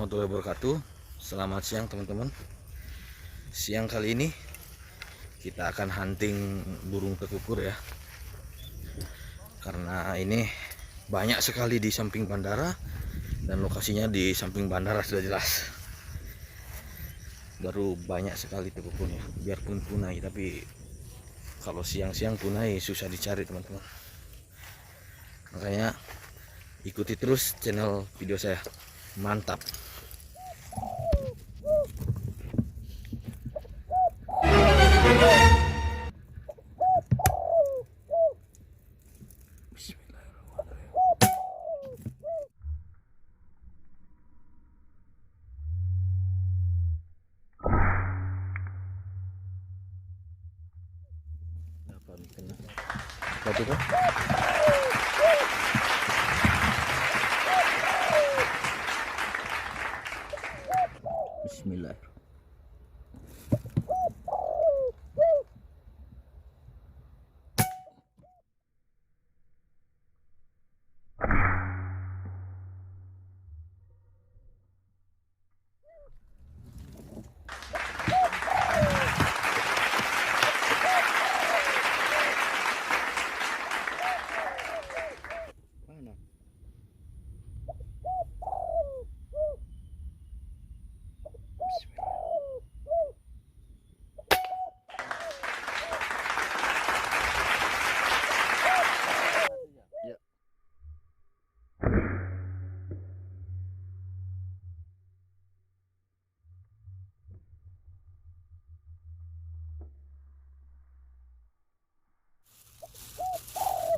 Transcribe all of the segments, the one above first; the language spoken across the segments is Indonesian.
warahmatullahi wabarakatuh. Selamat siang teman-teman. Siang kali ini kita akan hunting burung tekukur ya. Karena ini banyak sekali di samping bandara dan lokasinya di samping bandara sudah jelas. Baru banyak sekali tekukurnya. Biarpun punai, tapi kalau siang-siang punai susah dicari teman-teman. Makanya ikuti terus channel video saya. Mantap. Satu kan? Bismillah.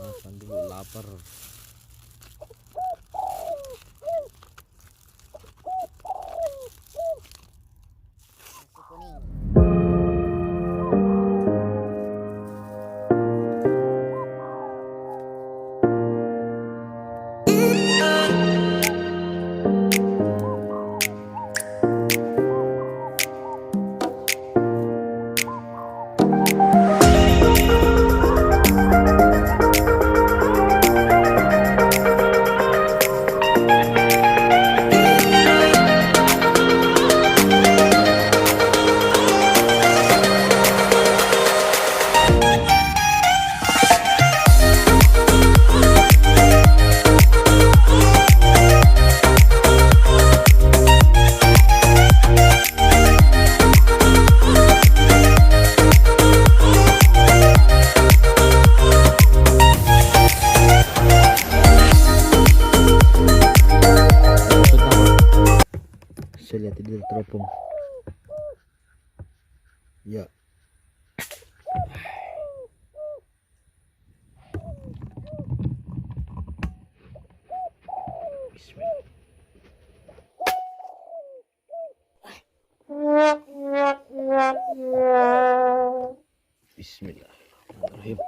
Makan dulu, lapar. Saya lihat di teropong. Ya. Bismillahirrahmanirrahim.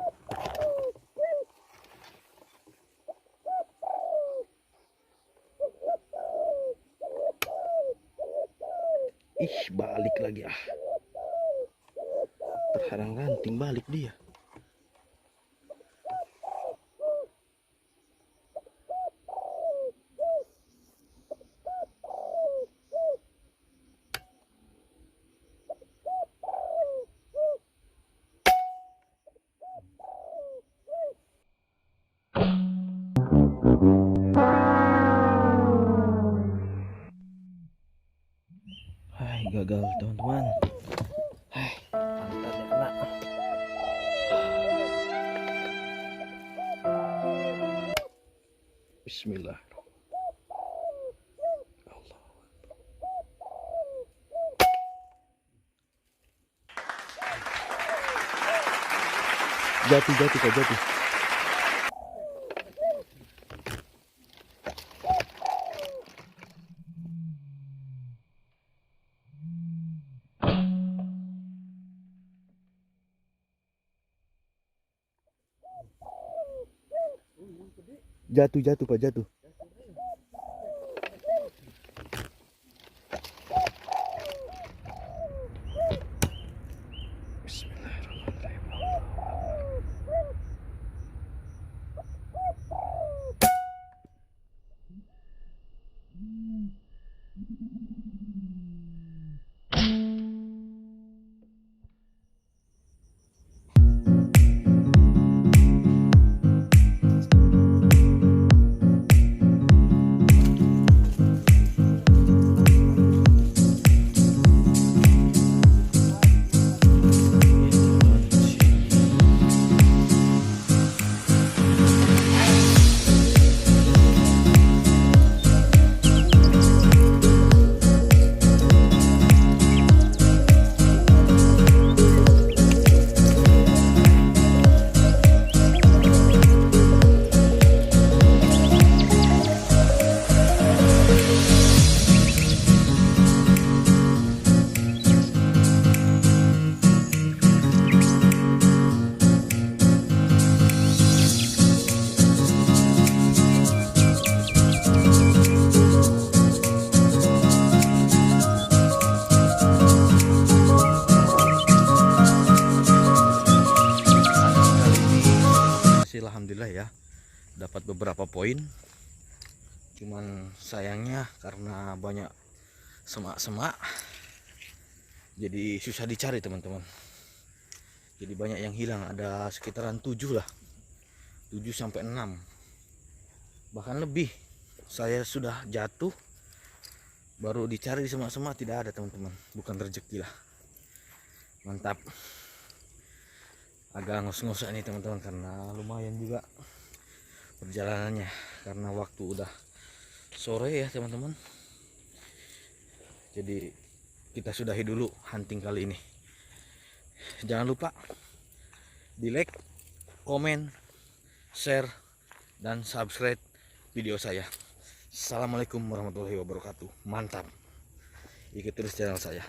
Balik lagi ah. Terhalang ranting, balik dia. Hai, gagal teman-teman. Hai, pantatnya kena. Bismillah. Allah. Jatuh Kak, jatuh. Jatuh Pak, jatuh. Bismillahirrahmanirrahim. dapat beberapa poin, cuman sayangnya karena banyak semak-semak jadi susah dicari teman-teman. Jadi banyak yang hilang, ada sekitaran 7 lah, 7 sampai 6 bahkan lebih. Saya sudah jatuh baru dicari di semak-semak tidak ada teman-teman, bukan rezeki lah. Mantap, agak ngos-ngosan nih teman-teman karena lumayan juga perjalanannya, karena waktu udah sore ya teman-teman. Jadi kita sudahi dulu hunting kali ini. Jangan lupa di like, komen, share, dan subscribe video saya. Assalamualaikum warahmatullahi wabarakatuh. Mantap, ikuti terus channel saya.